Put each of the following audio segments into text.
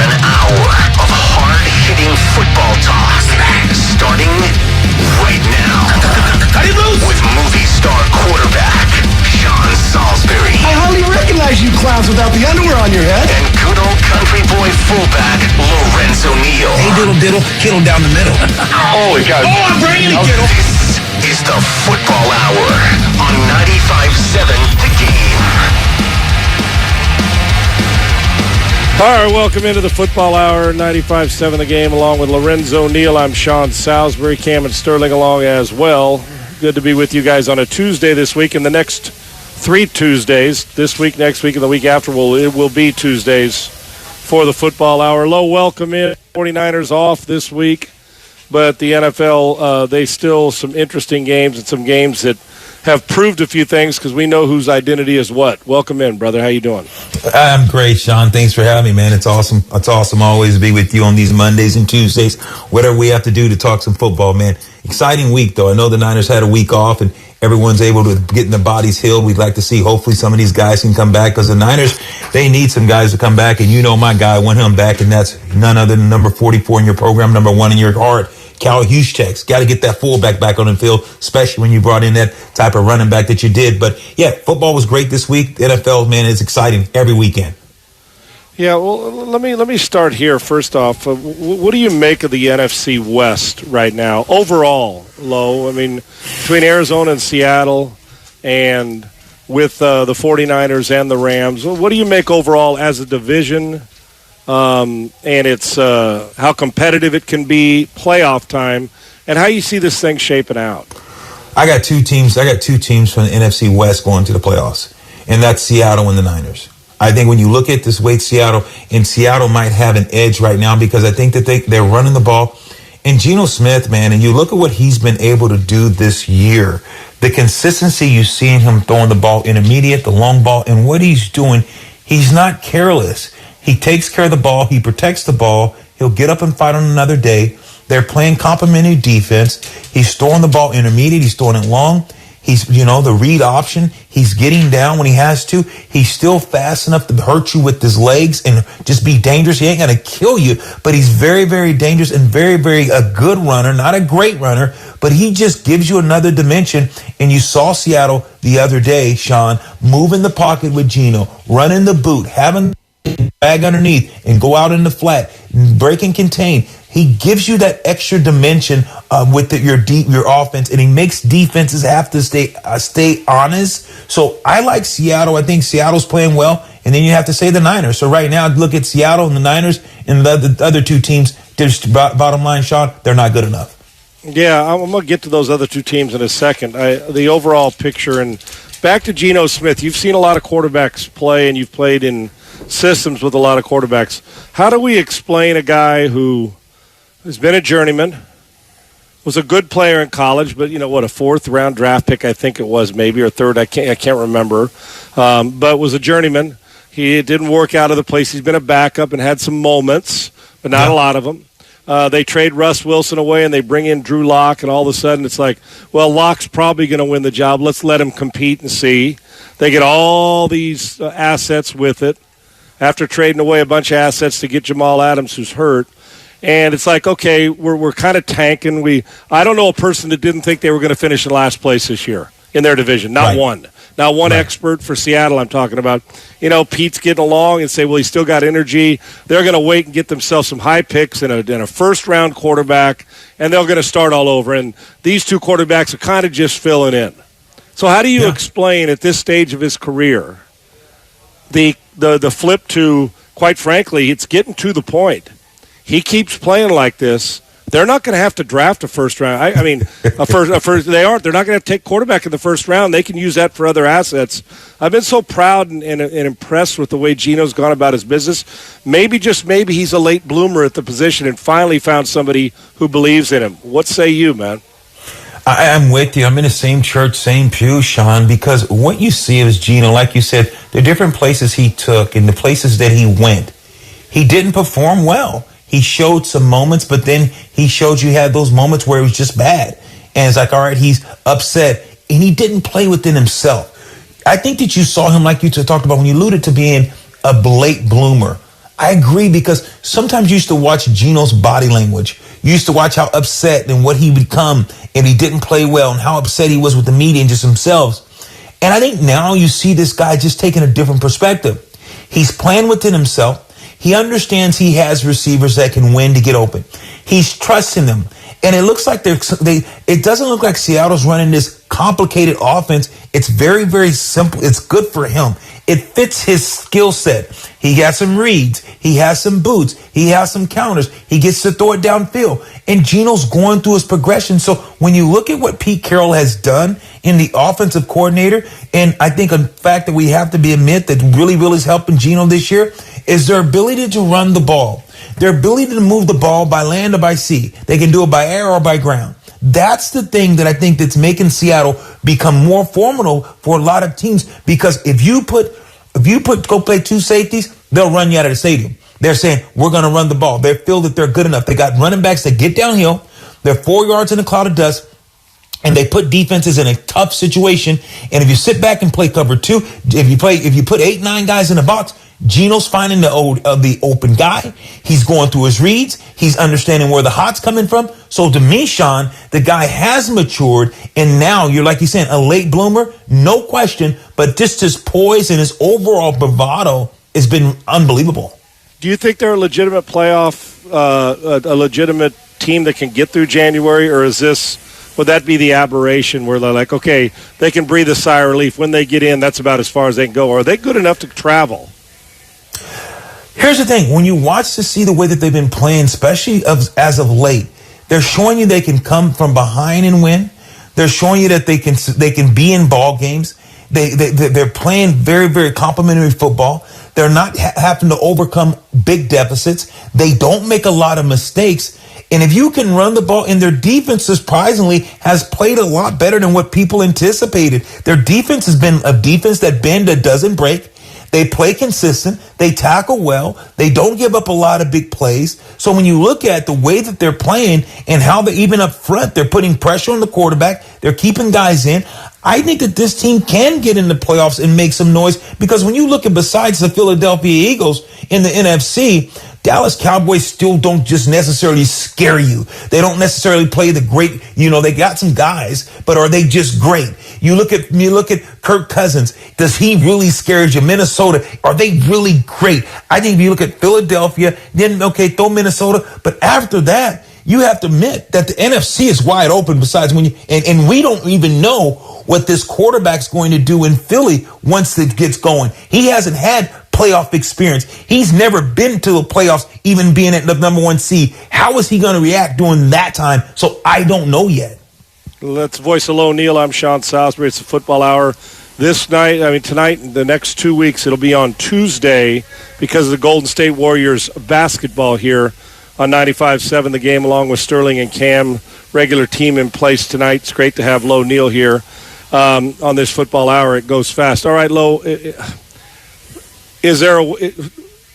an hour of hard-hitting football talk. Starting right now. With movie star quarterback Sean Salisbury. I hardly recognize you clowns without the underwear on your head. And good old country boy fullback Lorenzo Neal. Hey, diddle, kittle down the middle. Holy cow. Oh, I'm bringing it, kittle. This is the Football Hour on 95.7 The Game. All right, welcome into the Football Hour, 95.7 The Game, along with Lorenzo, Neal. I'm Sean Salisbury, Cam and Sterling along as well. Good to be with you guys on a Tuesday this week. And the next 3 Tuesdays, this week, next week, and the week after, it will be Tuesdays for the Football Hour. Low welcome in. 49ers off this week, but the NFL, they still some interesting games and some games that have proved a few things because we know whose identity is what. Welcome in, brother. How you doing? I'm great, Sean. Thanks for having me, man. It's awesome. It's awesome always to be with you on these Mondays and Tuesdays, whatever we have to do to talk some football, man. Exciting week, though. I know the Niners had a week off, and everyone's able to get in their bodies healed. We'd like to see, hopefully, some of these guys can come back because the Niners, they need some guys to come back. And you know my guy, I want him back, and that's none other than number 44 in your program, number 1 in your heart. Cal Juszczyk's got to get that fullback back on the field, especially when you brought in that type of running back that you did. But, yeah, football was great this week. The NFL, man, is exciting every weekend. Yeah, well, let me start here. First off, what do you make of the NFC West right now? Overall, Lo, I mean, between Arizona and Seattle and with the 49ers and the Rams, what do you make overall as a division? And it's how competitive it can be, playoff time, and how you see this thing shaping out. I got two teams from the NFC West going to the playoffs, and that's Seattle and the Niners. I think when you look at this way, Seattle might have an edge right now because I think that they're running the ball. And Geno Smith, man, and you look at what he's been able to do this year, the consistency you see in him throwing the ball intermediate, the long ball, and what he's doing, he's not careless. He takes care of the ball. He protects the ball. He'll get up and fight on another day. They're playing complementary defense. He's throwing the ball intermediate. He's throwing it long. He's, the read option. He's getting down when he has to. He's still fast enough to hurt you with his legs and just be dangerous. He ain't going to kill you, but he's very, very dangerous and very, very a good runner, not a great runner, but he just gives you another dimension. And you saw Seattle the other day, Sean, move in the pocket with Geno, run in the boot, having bag underneath and go out in the flat, break and contain. He gives you that extra dimension with your offense, and he makes defenses have to stay honest. So I like Seattle. I think Seattle's playing well, and then you have to say the Niners. So right now, look at Seattle and the Niners and the other two teams. Just bottom line, Sean, they're not good enough. Yeah, I'm going to get to those other two teams in a second. The overall picture, and back to Geno Smith. You've seen a lot of quarterbacks play, and you've played in systems with a lot of quarterbacks. How do we explain a guy who has been a journeyman, was a good player in college, but a fourth-round draft pick, I think it was, maybe, or third, I can't remember, but was a journeyman. It didn't work out of the place. He's been a backup and had some moments, but not a lot of them. They trade Russ Wilson away, and they bring in Drew Lock, and all of a sudden it's like, well, Lock's probably going to win the job. Let's let him compete and see. They get all these assets with it after trading away a bunch of assets to get Jamal Adams, who's hurt. And it's like, okay, we're kind of tanking. I don't know a person that didn't think they were going to finish in last place this year in their division. Not one. Not one expert for Seattle I'm talking about. Pete's getting along and say, well, he's still got energy. They're going to wait and get themselves some high picks and a first-round quarterback, and they're going to start all over. And these two quarterbacks are kind of just filling in. So how do you explain at this stage of his career the flip to, quite frankly, it's getting to the point. He keeps playing like this. They're not going to have to draft a first round. A first. They aren't. They're not going to have to take quarterback in the first round. They can use that for other assets. I've been so proud and impressed with the way Geno's gone about his business. Maybe, just maybe, he's a late bloomer at the position and finally found somebody who believes in him. What say you, man? I'm with you. I'm in the same church, same pew, Sean, because what you see is Geno, like you said, the different places he took and the places that he went, he didn't perform well. He showed some moments, but then he showed you had those moments where it was just bad. And it's like, all right, he's upset. And he didn't play within himself. I think that you saw him, like you talked about when you alluded to being a late bloomer. I agree, because sometimes you used to watch Geno's body language. You used to watch how upset and what he would become if he didn't play well, and how upset he was with the media and just himself. And I think now you see this guy just taking a different perspective. He's playing within himself. He understands he has receivers that can win to get open. He's trusting them. And it looks like it doesn't look like Seattle's running this complicated offense. It's very, very simple. It's good for him. It fits his skill set. He has some reads. He has some boots. He has some counters. He gets to throw it downfield. And Geno's going through his progression. So when you look at what Pete Carroll has done in the offensive coordinator, and I think a fact that we have to admit that really is helping Geno this year, is their ability to run the ball. Their ability to move the ball by land or by sea. They can do it by air or by ground. That's the thing that I think that's making Seattle become more formidable for a lot of teams, because if you go play two safeties, they'll run you out of the stadium. They're saying, we're going to run the ball. They feel that they're good enough. They got running backs that get downhill. They're 4 yards in a cloud of dust, and they put defenses in a tough situation. And if you sit back and play cover two, if you put 8-9 guys in the box, Geno's finding the open guy. He's going through his reads. He's understanding where the hot's coming from. So to me, Sean, the guy has matured, and now you're, like you're saying, a late bloomer, no question. But just his poise and his overall bravado has been unbelievable. Do you think they're a legitimate playoff, a legitimate team that can get through January, or would that be the aberration where they're like, okay, they can breathe a sigh of relief when they get in? That's about as far as they can go. Or are they good enough to travel? Here's the thing. When you watch to see the way that they've been playing, especially as of late, they're showing you they can come from behind and win. They're showing you that they can be in ball games. They're playing very, very complimentary football. They're not having to overcome big deficits. They don't make a lot of mistakes. And if you can run the ball, and their defense surprisingly has played a lot better than what people anticipated. Their defense has been a defense that bends, that doesn't break. They play consistent. They tackle well. They don't give up a lot of big plays. So when you look at the way that they're playing and how they even up front, they're putting pressure on the quarterback. They're keeping guys in. I think that this team can get in the playoffs and make some noise, because when you look at, besides the Philadelphia Eagles in the NFC, Dallas Cowboys still don't just necessarily scare you. They don't necessarily play the great, they got some guys, but are they just great? You look at Kirk Cousins. Does he really scare you? Minnesota, are they really great? I think if you look at Philadelphia, then okay, throw Minnesota. But after that, you have to admit that the NFC is wide open, besides and we don't even know what this quarterback's going to do in Philly once it gets going. He hasn't had playoff experience. He's never been to the playoffs, even being at the number one seed. How is he going to react during that time? So I don't know yet. Let's voice hello, Neal. I'm Sean Salisbury. It's the Football Hour. Tonight, the next 2 weeks, it'll be on Tuesday because of the Golden State Warriors basketball here on 95.7 The Game, along with Sterling and Cam. Regular team in place tonight. It's great to have Lo Neal here on this Football Hour. It goes fast. All right, Lo, is there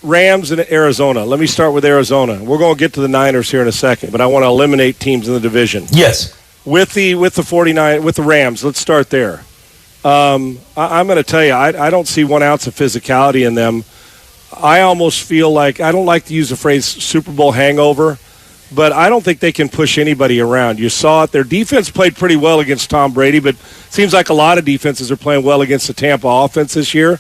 Rams in Arizona? Let me start with Arizona. We're going to get to the Niners here in a second, but I want to eliminate teams in the division. Yes. With the 49, with the Rams, let's start there. I'm going to tell you, I don't see 1 ounce of physicality in them. I almost feel like, I don't like to use the phrase Super Bowl hangover, but I don't think they can push anybody around. You saw it. Their defense played pretty well against Tom Brady, but it seems like a lot of defenses are playing well against the Tampa offense this year.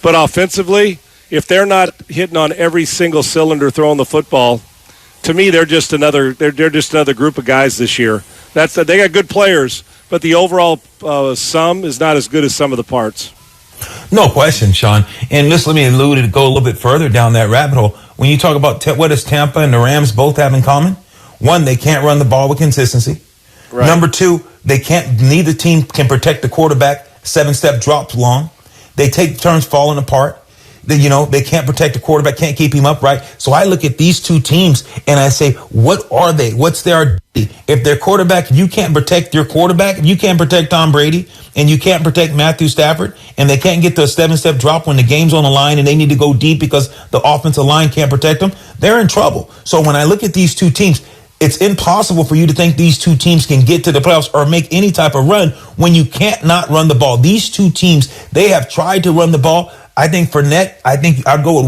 But offensively, if they're not hitting on every single cylinder throwing the football, to me they're just another group of guys this year. They got good players, but the overall sum is not as good as some of the parts. No question, Sean. And just let me go a little bit further down that rabbit hole. When you talk about what does Tampa and the Rams both have in common? One, they can't run the ball with consistency. Right. Number two, neither team can protect the quarterback 7-step drops long. They take turns falling apart. They can't protect the quarterback, can't keep him upright. So I look at these two teams and I say, what are they? What's their identity? If their quarterback, if you can't protect your quarterback, if you can't protect Tom Brady and you can't protect Matthew Stafford, and they can't get to a 7-step drop when the game's on the line and they need to go deep because the offensive line can't protect them, they're in trouble. So when I look at these two teams, It's impossible for you to think these two teams can get to the playoffs or make any type of run when you can't not run the ball. These two teams, they have tried to run the ball. I think Fournette, I'd go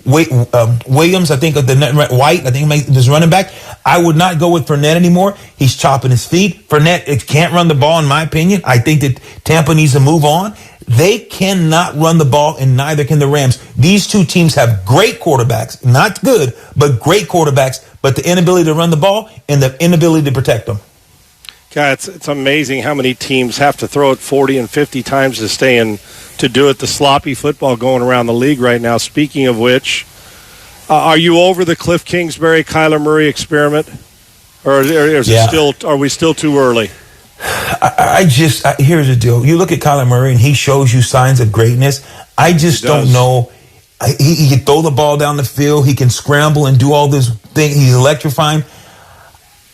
with Williams. I think White, I think this running back. I would not go with Fournette anymore. He's chopping his feet. Fournette can't run the ball, in my opinion. I think that Tampa needs to move on. They cannot run the ball, and neither can the Rams. These two teams have great quarterbacks, not good, but great quarterbacks, but the inability to run the ball and the inability to protect them. God, it's amazing how many teams have to throw it 40 and 50 times to stay in, to do it. The sloppy football going around the league right now. Speaking of which, are you over the Cliff Kingsbury, Kyler Murray experiment? Or is it still, are we still too early? Here's the deal. You look at Kyler Murray and he shows you signs of greatness. I just don't know. He can throw the ball down the field. He can scramble and do all this thing. He's electrifying.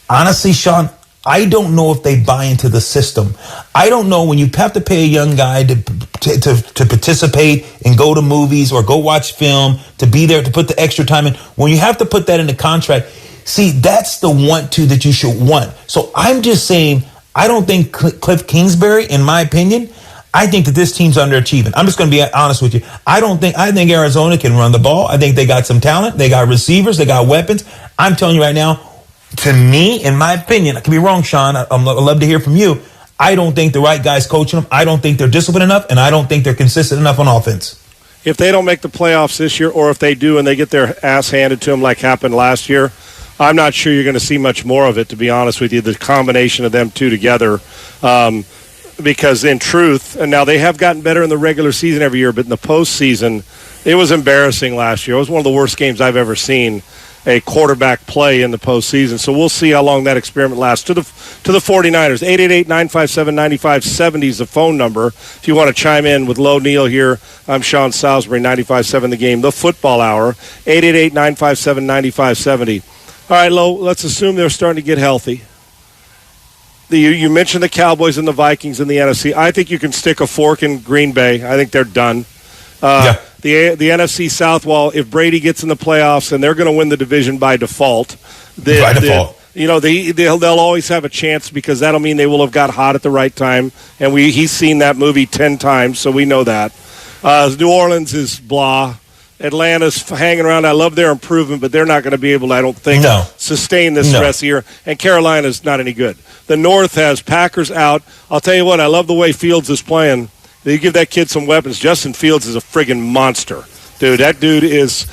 Honestly, Sean, I don't know if they buy into the system. I don't know when you have to pay a young guy to participate and go to movies or go watch film, to be there, to put the extra time in. When you have to put that in the contract, see, that's the want-to that you should want. So I'm just saying, I don't think Cliff Kingsbury, in my opinion, I think that this team's underachieving. I'm just going to be honest with you. I think Arizona can run the ball. I think they got some talent. They got receivers. They got weapons. I'm telling you right now, to me, in my opinion, I could be wrong, Sean. I'd love to hear from you. I don't think the right guy's coaching them. I don't think they're disciplined enough, and I don't think they're consistent enough on offense. If they don't make the playoffs this year, or if they do and they get their ass handed to them like happened last year, I'm not sure you're going to see much more of it, to be honest with you, the combination of them two together. Because in truth, and now they have gotten better in the regular season every year, but in the postseason, it was embarrassing last year. It was one of the worst games I've ever seen a quarterback play in the postseason. So we'll see how long that experiment lasts. To the 49ers, 888-957-9570 is the phone number. If you want to chime in with Low Neal here, I'm Sean Salisbury, 95.7 The Game, the football hour, 888-957-9570. All right, Lo, let's assume they're starting to get healthy. You mentioned the Cowboys and the Vikings in the NFC. I think you can stick a fork in Green Bay. I think they're done. The NFC South, well, if Brady gets in the playoffs and they're going to win the division by default, they'll always have a chance because that'll mean they will have got hot at the right time. And he's seen that movie 10 times, so we know that. New Orleans is blah. Atlanta's hanging around. I love their improvement, but they're not going to be able to, I don't think, sustain this rest of the year. And Carolina's not any good. The North has Packers out. I'll tell you what, I love the way Fields is playing. They give that kid some weapons. Justin Fields is a friggin' monster. Dude, that dude it's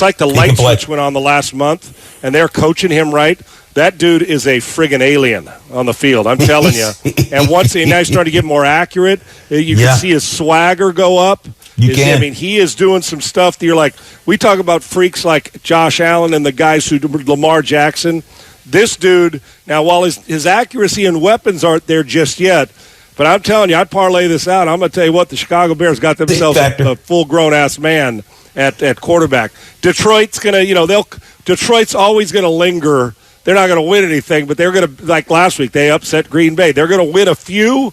like the light switch went on the last month, and they're coaching him right. That dude is a friggin' alien on the field, I'm telling you. And now he's starting to get more accurate. You can see his swagger go up. I mean, he is doing some stuff that you're like, we talk about freaks like Josh Allen and the guys who Lamar Jackson. This dude, now while his accuracy and weapons aren't there just yet, but I'm telling you, I'd parlay this out. I'm going to tell you what, the Chicago Bears got themselves a full-grown-ass man at quarterback. Detroit's going to, Detroit's always going to linger. They're not going to win anything, but they're going to, like last week, they upset Green Bay. They're going to win a few,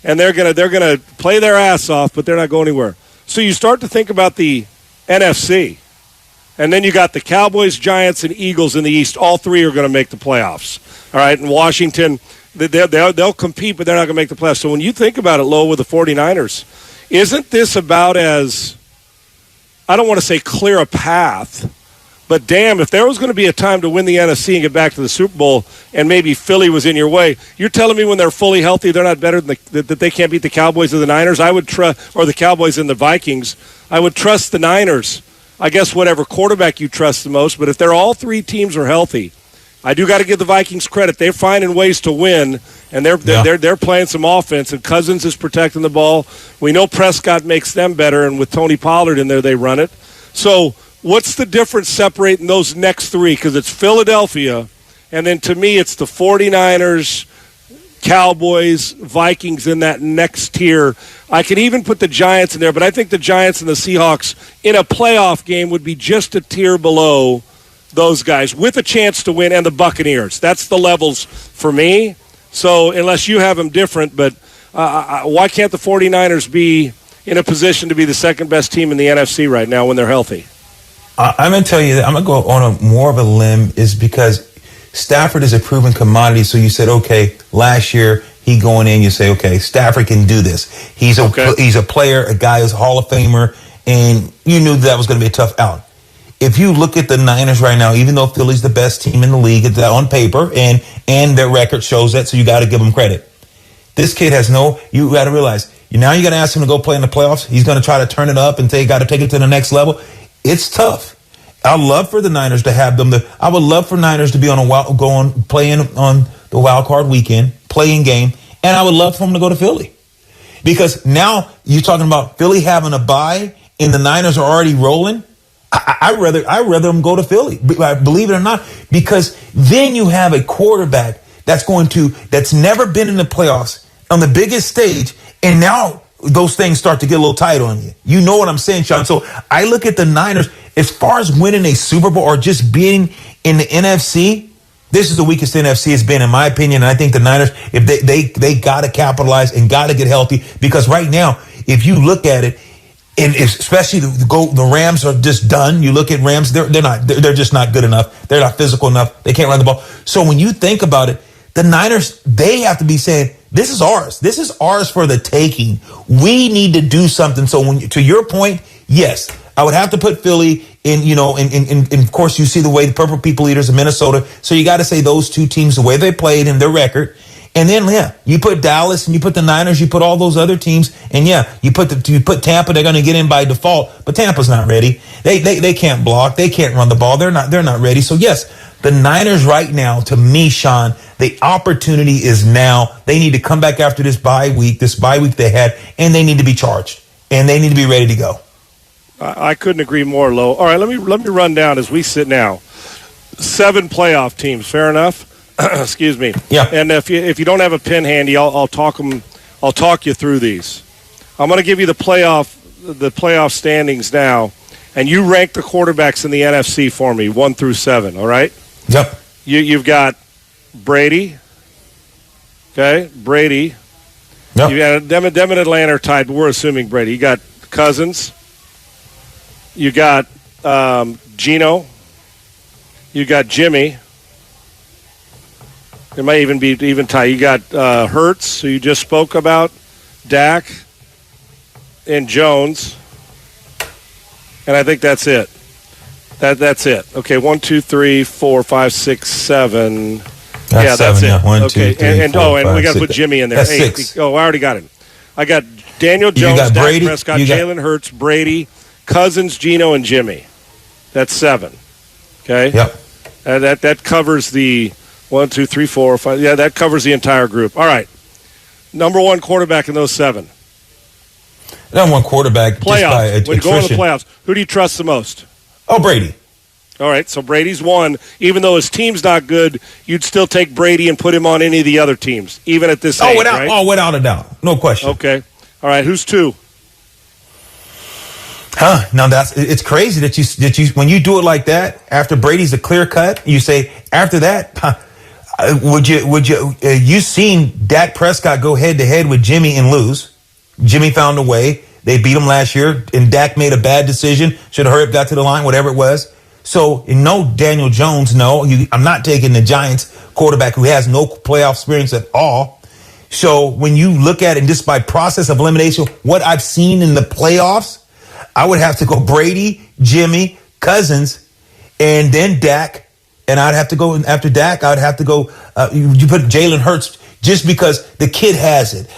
and they're going to play their ass off, but they're not going anywhere. So you start to think about the NFC, and then you got the Cowboys, Giants, and Eagles in the East. All three are going to make the playoffs. All right, and Washington, they'll compete, but they're not going to make the playoffs. So when you think about it, Lo, with the 49ers, isn't this about as, I don't want to say clear a path, but damn, if there was going to be a time to win the NFC and get back to the Super Bowl and maybe Philly was in your way, you're telling me when they're fully healthy they're not better than that they can't beat the Cowboys or the Niners? I would trust, or the Cowboys and the Vikings. I would trust the Niners. I guess whatever quarterback you trust the most, but if they're all three teams are healthy, I do got to give the Vikings credit. They're finding ways to win, and they're playing some offense, and Cousins is protecting the ball. We know Prescott makes them better, and with Tony Pollard in there, they run it. So what's the difference separating those next three? Because it's Philadelphia, and then to me it's the 49ers, Cowboys, Vikings in that next tier. I can even put the Giants in there, but I think the Giants and the Seahawks in a playoff game would be just a tier below those guys with a chance to win, and the Buccaneers. That's the levels for me. So unless you have them different, but why can't the 49ers be in a position to be the second best team in the NFC right now when they're healthy? I'm going to tell you that I'm going to go on more of a limb is because Stafford is a proven commodity. So you said, okay, last year he going in, you say, okay, Stafford can do this. He's a player, a guy who's a Hall of Famer, and you knew that was going to be a tough out. If you look at the Niners right now, even though Philly's the best team in the league on paper, and their record shows that, so you got to give them credit. This kid you got to realize, now you got to ask him to go play in the playoffs. He's going to try to turn it up and got to take it to the next level. It's tough. I'd love for the Niners to have them. I would love for Niners to be playing on the wild card weekend, playing game, and I would love for them to go to Philly. Because now you're talking about Philly having a bye and the Niners are already rolling. I'd rather them go to Philly, believe it or not, because then you have a quarterback that's never been in the playoffs on the biggest stage, and now those things start to get a little tight on you. You know what I'm saying, Sean? So I look at the Niners as far as winning a Super Bowl or just being in the NFC. This is the weakest NFC has been, in my opinion. And I think the Niners, if they got to capitalize and got to get healthy, because right now, if you look at it, and especially the Rams are just done. You look at Rams; they're just not good enough. They're not physical enough. They can't run the ball. So when you think about it, the Niners, they have to be saying, "This is ours. This is ours for the taking. We need to do something." So to your point, yes, I would have to put Philly in. And of course, you see the way the Purple People Eaters of Minnesota. So you got to say those two teams, the way they played and their record. And then, you put Dallas and you put the Niners, you put all those other teams, and you put Tampa. They're going to get in by default, but Tampa's not ready. They can't block. They can't run the ball. They're not ready. So yes, the Niners right now, to me, Sean, the opportunity is now. They need to come back after this bye week they had, and they need to be charged, and they need to be ready to go. I couldn't agree more, Lo. All right, let me run down as we sit now. 7 playoff teams. Fair enough. Excuse me. Yeah. And if you don't have a pen handy, I'll talk you through these. I'm going to give you the playoff standings now, and you rank the quarterbacks in the NFC for me, 1 through 7. All right. Yep. You've got Brady. Okay, Brady. Yep. You got them and Atlanta are tied, but we're assuming Brady. You got Cousins. You got Geno. You got Jimmy. It might even be tied. You got Hurts, who you just spoke about, Dak, and Jones, and I think that's it. That's it. Okay, 1, 2, 3, 4, 5, 6, 7. That's seven, it. yeah. 1, 2, okay, 3, and 4, we 5, got to 6. put Jimmy in there. That's 8. 6. Oh, I already got him. I got Daniel Jones, got Dak Brady, Prescott, Jalen Hurts, Brady, Cousins, Geno, and Jimmy. That's 7. Okay. Yep. That covers the 1, 2, 3, 4, 5. Yeah, that covers the entire group. All right. Number 1 quarterback in those 7. Number 1 quarterback. Playoffs. When you go into the playoffs, who do you trust the most? Oh, Brady. All right, so Brady's 1. Even though his team's not good, you'd still take Brady and put him on any of the other teams, even at this age, right? Without a doubt. No question. Okay. All right, who's 2? Now it's crazy that you when you do it like that, after Brady's a clear cut, you say after that, would you seen Dak Prescott go head to head with Jimmy and lose? Jimmy found a way. They beat him last year, and Dak made a bad decision. Should have hurried up, got to the line, whatever it was. So, no Daniel Jones, no. I'm not taking the Giants quarterback who has no playoff experience at all. So, when you look at it just by process of elimination, what I've seen in the playoffs, I would have to go Brady, Jimmy, Cousins, and then Dak. And I'd have to go after Dak. I'd have to go. You put Jalen Hurts just because the kid has it.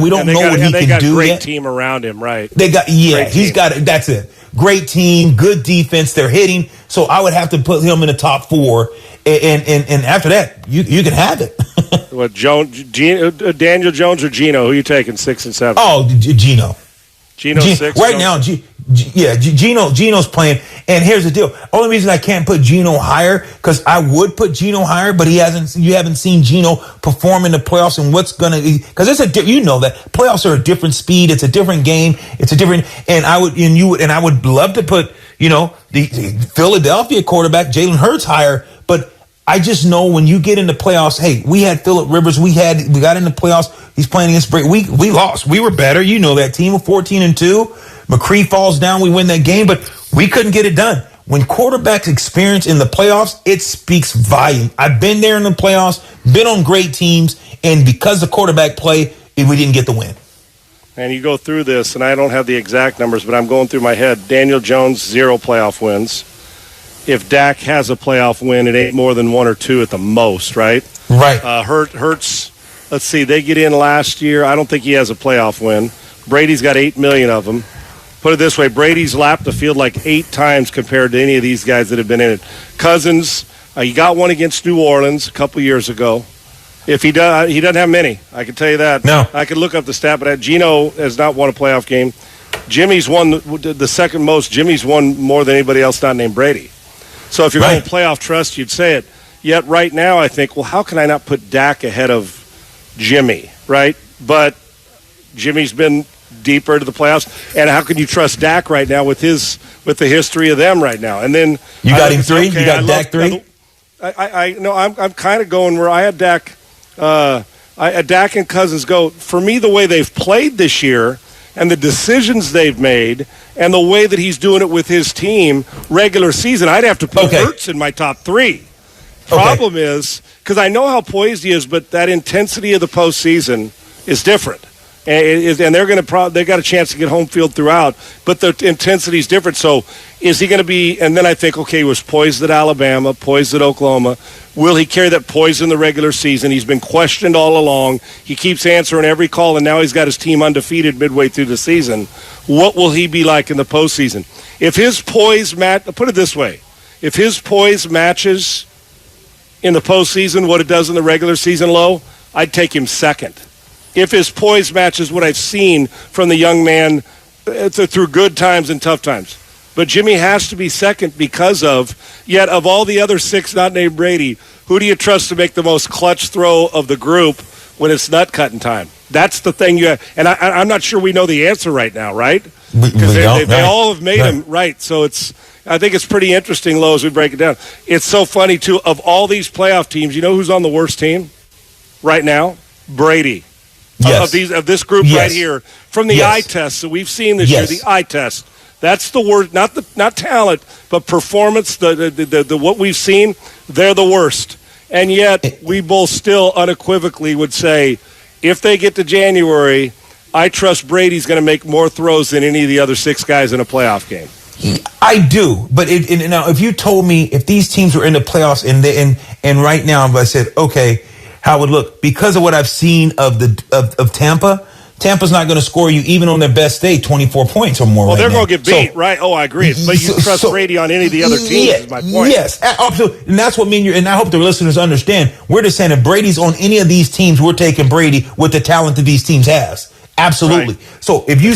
We don't know what he can do yet. They got a great team around him, right? He's got it. That's it. Great team, good defense. They're hitting. So I would have to put him in the top 4. And after that, you can have it. What, Daniel Jones or Geno? Who are you taking, 6 and 7? Oh, Geno. Geno's 6? Right now, Geno's playing. And here's the deal. Only reason I can't put Geno higher, because I would put Geno higher, but you haven't seen Geno perform in the playoffs and what's going to be, because that playoffs are a different speed. It's a different game. It's a different, and I would love to put, the Philadelphia quarterback, Jalen Hurts higher, but I just know when you get into playoffs, hey, we had Phillip Rivers, we got in the playoffs, he's playing against Brady. We lost. We were better. You know that team of 14-2. McCree falls down, we win that game, but we couldn't get it done. when quarterbacks experience in the playoffs, it speaks volume. I've been there in the playoffs, been on great teams, and because of quarterback play, we didn't get the win. And you go through this, and I don't have the exact numbers, but I'm going through my head. Daniel Jones, 0 playoff wins. If Dak has a playoff win, it ain't more than 1 or 2 at the most, right? Right. Hurts, let's see, they get in last year. I don't think he has a playoff win. Brady's got 8 million of them. Put it this way, Brady's lapped the field like 8 times compared to any of these guys that have been in it. Cousins, he got one against New Orleans a couple years ago. If he does, he doesn't have many. I can tell you that. No. I could look up the stat, but Geno has not won a playoff game. Jimmy's won the second most. Jimmy's won more than anybody else not named Brady. So if you're going playoff trust, you'd say it. Yet right now I think, well, how can I not put Dak ahead of Jimmy, right? But Jimmy's been deeper to the playoffs, and how can you trust Dak right now with the history of them right now? And then you got him 3. Okay, you got Dak 3. I'm kind of going where I had Dak. Dak and Cousins go. For me, the way they've played this year and the decisions they've made and the way that he's doing it with his team regular season, I'd have to put Hurts in my top 3. Problem is, because I know how poised he is, but that intensity of the postseason is different. And they're going to they got a chance to get home field throughout, but the intensity is different. So is he going to be? And then I think, okay, he was poised at Alabama, poised at Oklahoma. Will he carry that poise in the regular season? He's been questioned all along. He keeps answering every call, and now he's got his team undefeated midway through the season. What will he be like in the postseason? If his poise put it this way, if his poise matches in the postseason what it does in the regular season low, I'd take him second. If his poise matches what I've seen from the young man through good times and tough times. But Jimmy has to be second because of all the other 6 not named Brady, who do you trust to make the most clutch throw of the group when it's nut-cutting time? That's the thing you have. And I'm not sure we know the answer right now, right? Because they all have made him right. So I think it's pretty interesting, Lo, as we break it down. It's so funny, too. Of all these playoff teams, you know who's on the worst team right now? Brady. Yes. Of this group right here, from the eye test that we've seen this year, the eye test. That's the word, not talent, but performance. The what we've seen, they're the worst, and yet we both still unequivocally would say, if they get to January, I trust Brady's going to make more throws than any of the other 6 guys in a playoff game. I do, but now if you told me if these teams were in the playoffs and right now, I said, okay, how it would look because of what I've seen of Tampa. Tampa's not going to score you even on their best day 24 points or more. Well, they're going to get beat, right? Oh, I agree. But you trust Brady on any of the other teams. Is my point. Yes, absolutely. And that's what me and you. And I hope the listeners understand. We're just saying if Brady's on any of these teams, we're taking Brady with the talent that these teams has. Absolutely. Right. So if you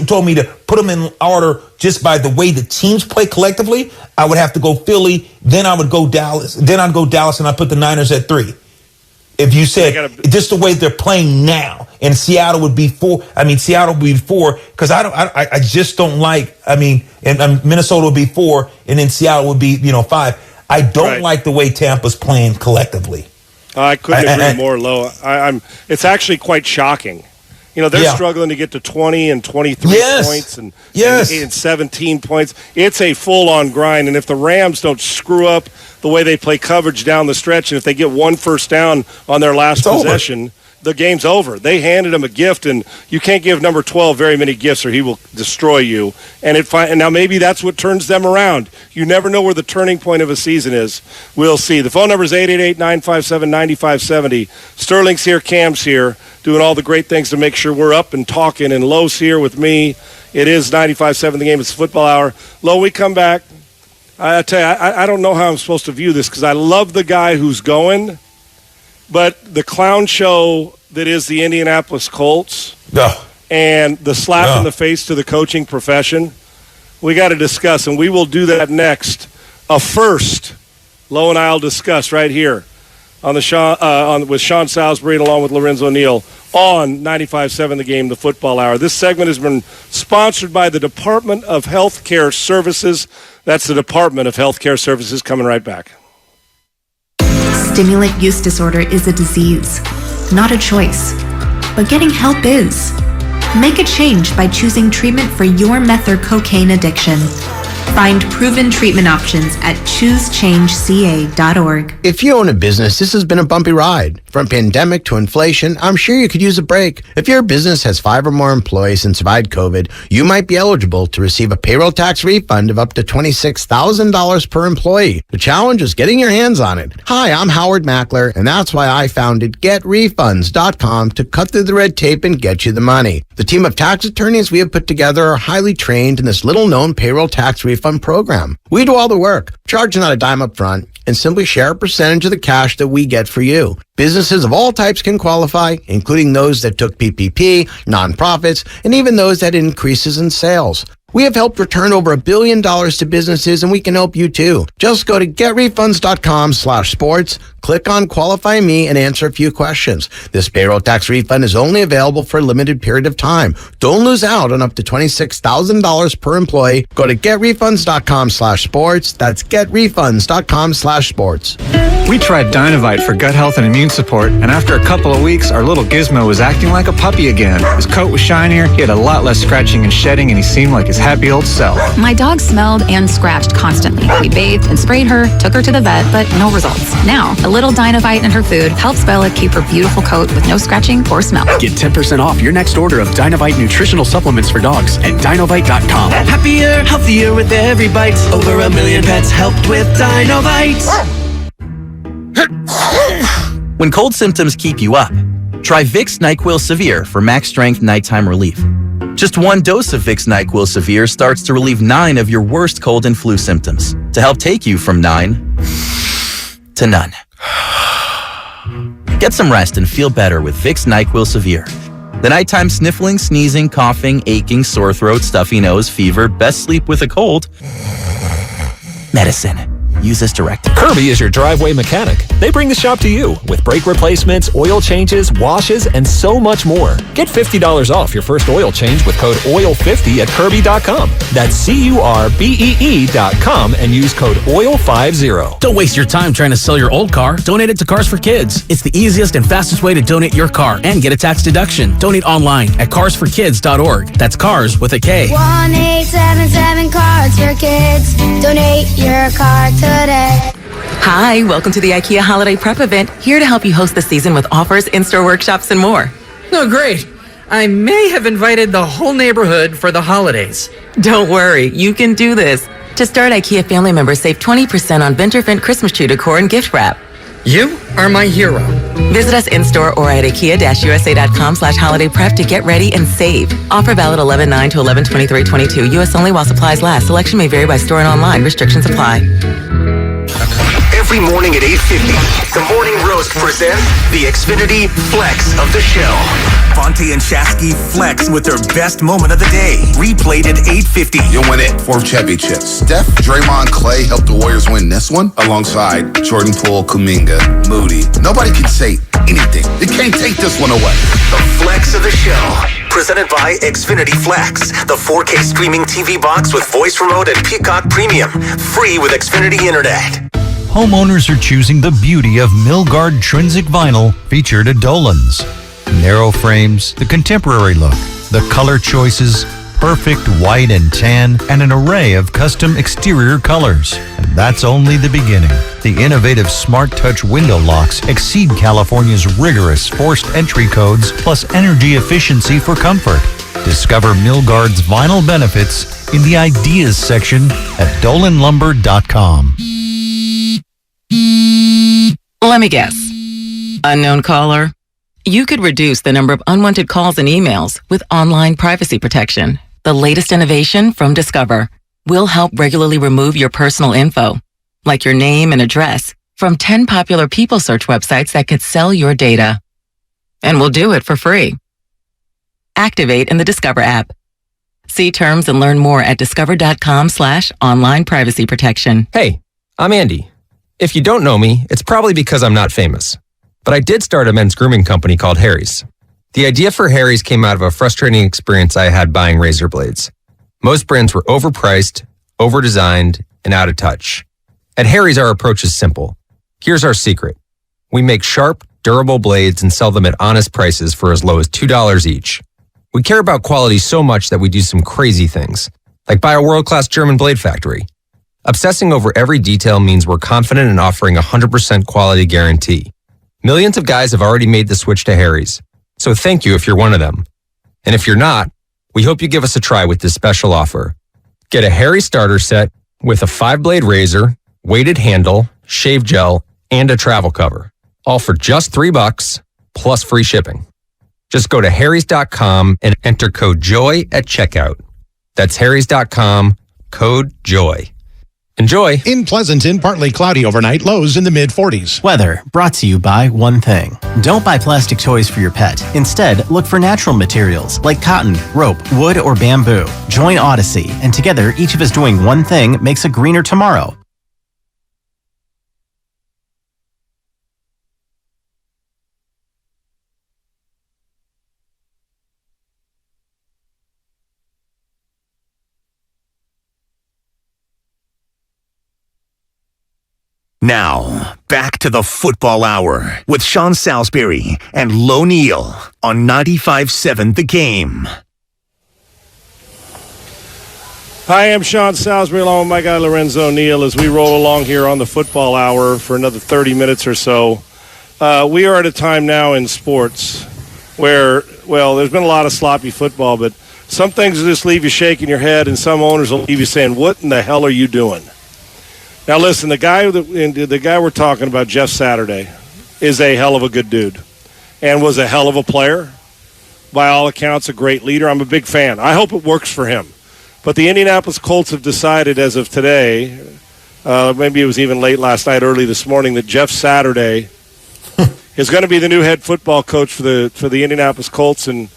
told me to put them in order just by the way the teams play collectively, I would have to go Philly. Then I would go Dallas. Then I'd go Dallas, and I put the Niners at 3. If you said just the way they're playing now, and Seattle would be 4. I mean, Seattle would be 4 because I just don't like. I mean, and Minnesota would be 4, and then Seattle would be 5. I don't like the way Tampa's playing collectively. I couldn't agree more, Lo. It's actually quite shocking. They're struggling to get to 20 and 23 points and 17 points. It's a full-on grind, and if the Rams don't screw up the way they play coverage down the stretch, and if they get 1 first down on their last possession, the game's over. They handed him a gift, and you can't give number 12 very many gifts or he will destroy you. And now maybe that's what turns them around. You never know where the turning point of a season is. We'll see. The phone number is 888-957-9570. Sterling's here, Cam's here, doing all the great things to make sure we're up and talking, and Lowe's here with me. It is 95.7 The Game. It's Football Hour. Lowe, we come back. I tell you, I don't know how I'm supposed to view this because I love the guy who's going, but the clown show that is the Indianapolis Colts and the slap in the face to the coaching profession, we got to discuss, and we will do that next. First, Lowe and I will discuss right here on the with Sean Salisbury and along with Lorenzo Neal on 95.7 The Game, the Football Hour. This segment has been sponsored by the Department of Health Care Services. That's the Department of Health Care Services. Coming right back. Stimulant use disorder is a disease, not a choice. But getting help is. Make a change by choosing treatment for your meth or cocaine addiction. Find proven treatment options at choosechangeca.org. If you own a business, this has been a bumpy ride. From pandemic to inflation, I'm sure you could use a break. If your business has 5 or more employees and survived COVID, you might be eligible to receive a payroll tax refund of up to $26,000 per employee. The challenge is getting your hands on it. Hi, I'm Howard Mackler, and that's why I founded GetRefunds.com to cut through the red tape and get you the money. The team of tax attorneys we have put together are highly trained in this little-known payroll tax refund program. We do all the work, charge not a dime up front, and simply share a percentage of the cash that we get for you. Businesses of all types can qualify, including those that took PPP, nonprofits, and even those that had increases in sales. We have helped return over $1 billion to businesses, and we can help you too. Just go to getrefunds.com/sports, click on Qualify Me, and answer a few questions. This payroll tax refund is only available for a limited period of time. Don't lose out on up to $26,000 per employee. Go to getrefunds.com/sports. That's getrefunds.com/sports. We tried Dynovite for gut health and immune support, and after a couple of weeks, our little Gizmo was acting like a puppy again. His coat was shinier, he had a lot less scratching and shedding, and he seemed like his happy old self. My dog smelled and scratched constantly. We bathed and sprayed her, took her to the vet, but no results. Now, a little Dynovite in her food helps Bella keep her beautiful coat with no scratching or smell. Get 10% off your next order of Dynovite nutritional supplements for dogs at Dynovite.com. Happier, healthier with every bite. Over 1 million pets helped with Dynovite. When cold symptoms keep you up, try Vicks NyQuil Severe for max strength nighttime relief. Just 1 dose of Vicks NyQuil Severe starts to relieve 9 of your worst cold and flu symptoms to help take you from 9 to none. Get some rest and feel better with Vicks NyQuil Severe. The nighttime sniffling, sneezing, coughing, aching, sore throat, stuffy nose, fever, best sleep with a cold. Medicine. Use as directed. Kirby is your driveway mechanic. They bring the shop to you with brake replacements, oil changes, washes, and so much more. Get $50 off your first oil change with code OIL50 at Kirby.com. That's CURBEE.com and use code OIL50. Don't waste your time trying to sell your old car. Donate it to Cars for Kids. It's the easiest and fastest way to donate your car and get a tax deduction. Donate online at carsforkids.org. That's cars with a K. 1-877 Cards for Kids. Donate your car today. Hi, welcome to the IKEA Holiday Prep event. Here to help you host the season with offers, in-store workshops, and more. Oh, great. I may have invited the whole neighborhood for the holidays. Don't worry, you can do this. To start, IKEA family members save 20% on Venturfent Christmas tree decor and gift wrap. You are my hero. Visit us in-store or at IKEA-USA.com/holiday prep to get ready and save. Offer valid 11/9 to 11/23/22. U.S. only while supplies last. Selection may vary by store and online. Restrictions apply. Every morning at 8:50, the Morning Roast presents the Xfinity Flex of the show. Fonte and Shasky flex with their best moment of the day. Replayed at 8:50. You'll win it. 4th championship. Steph, Draymond, Clay helped the Warriors win this one alongside Jordan Poole, Kuminga, Moody. Nobody can say anything. They can't take this one away. The Flex of the show. Presented by Xfinity Flex, the 4K streaming TV box with voice remote and Peacock Premium. Free with Xfinity Internet. Homeowners are choosing the beauty of Milgard Trinsic Vinyl featured at Dolan's. Narrow frames, the contemporary look, the color choices, perfect white and tan, and an array of custom exterior colors. And that's only the beginning. The innovative Smart Touch window locks exceed California's rigorous forced entry codes plus energy efficiency for comfort. Discover Milgard's vinyl benefits in the Ideas section at dolanlumber.com. Let me guess. Unknown caller? You could reduce the number of unwanted calls and emails with online privacy protection. The latest innovation from Discover will help regularly remove your personal info, like your name and address, from 10 popular people search websites that could sell your data. And we'll do it for free. Activate in the Discover app. See terms and learn more at discover.com/online privacy protection. Hey, I'm Andy. If you don't know me, it's probably because I'm not famous. But I did start a men's grooming company called Harry's. The idea for Harry's came out of a frustrating experience I had buying razor blades. Most brands were overpriced, overdesigned, and out of touch. At Harry's, our approach is simple. Here's our secret. We make sharp, durable blades and sell them at honest prices for as low as $2 each. We care about quality so much that we do some crazy things, like buy a world-class German blade factory. Obsessing over every detail means we're confident in offering a 100% quality guarantee. Millions of guys have already made the switch to Harry's, so thank you if you're one of them. And if you're not, we hope you give us a try with this special offer. Get a Harry starter set with a 5-blade razor, weighted handle, shave gel, and a travel cover, all for just $3 plus free shipping. Just go to harrys.com and enter code JOY at checkout. That's harrys.com, code JOY. Enjoy. In Pleasanton, partly cloudy overnight, lows in the mid-40s. Weather brought to you by one thing. Don't buy plastic toys for your pet. Instead, look for natural materials like cotton, rope, wood, or bamboo. Join Odyssey, and together, each of us doing one thing makes a greener tomorrow. Now, back to the Football Hour with Sean Salisbury and Neal on 95.7 The Game. Hi, I'm Sean Salisbury along with my guy Lorenzo Neal as we roll along here on the Football Hour for another 30 minutes or so. We are at a time now in sports where, well, there's been a lot of sloppy football, but some things will just leave you shaking your head and some owners will leave you saying, what in the hell are you doing? Now, listen, the guy we're talking about, Jeff Saturday, is a hell of a good dude and was a hell of a player. By all accounts, a great leader. I'm a big fan. I hope it works for him. But the Indianapolis Colts have decided as of today, maybe it was even late last night, early this morning, that Jeff Saturday is going to be the new head football coach for the Indianapolis Colts. And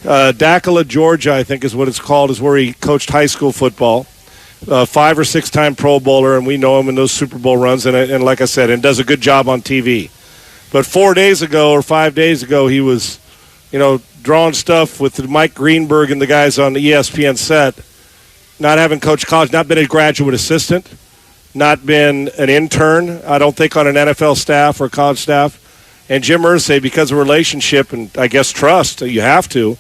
Dacula, Georgia, I think is what it's called, is where he coached high school football. 5 or 6 time Pro Bowler, and we know him in those Super Bowl runs, and like I said, and does a good job on TV. But 4 days ago or 5 days ago, he was, drawing stuff with Mike Greenberg and the guys on the ESPN set, not having coached college, not been a graduate assistant, not been an intern, I don't think on an NFL staff or college staff. And Jim Irsay, because of relationship and I guess trust, you have to,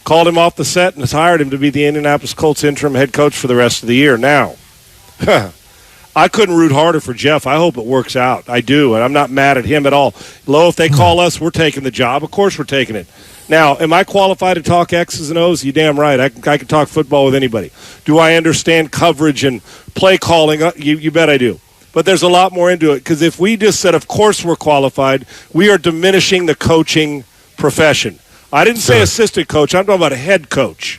called him off the set and has hired him to be the Indianapolis Colts interim head coach for the rest of the year. Now, I couldn't root harder for Jeff. I hope it works out. I do, and I'm not mad at him at all. If they call us, we're taking the job. Of course we're taking it. Now, am I qualified to talk X's and O's? You're damn right. I can talk football with anybody. Do I understand coverage and play calling? You bet I do. But there's a lot more into it, because if we just said, of course we're qualified, we are diminishing the coaching profession. I didn't say assistant coach. I'm talking about a head coach.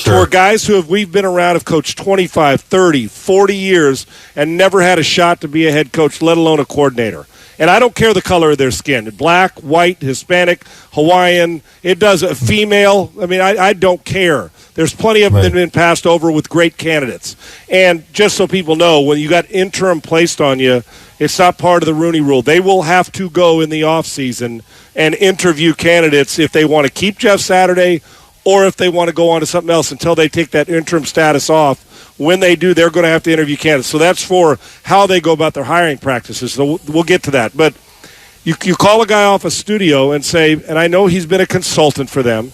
For guys we've been around, have coached 25, 30, 40 years and never had a shot to be a head coach, let alone a coordinator. And I don't care the color of their skin. Black, white, Hispanic, Hawaiian. It does a female. I mean, I don't care. There's plenty of them that have been passed over with great candidates. And just so people know, when you got interim placed on you, it's not part of the Rooney Rule. They will have to go in the offseason and interview candidates if they want to keep Jeff Saturday or if they want to go on to something else until they take that interim status off. When they do, they're going to have to interview candidates. So that's for how they go about their hiring practices. So we'll get to that. But you call a guy off a studio and say, and I know he's been a consultant for them,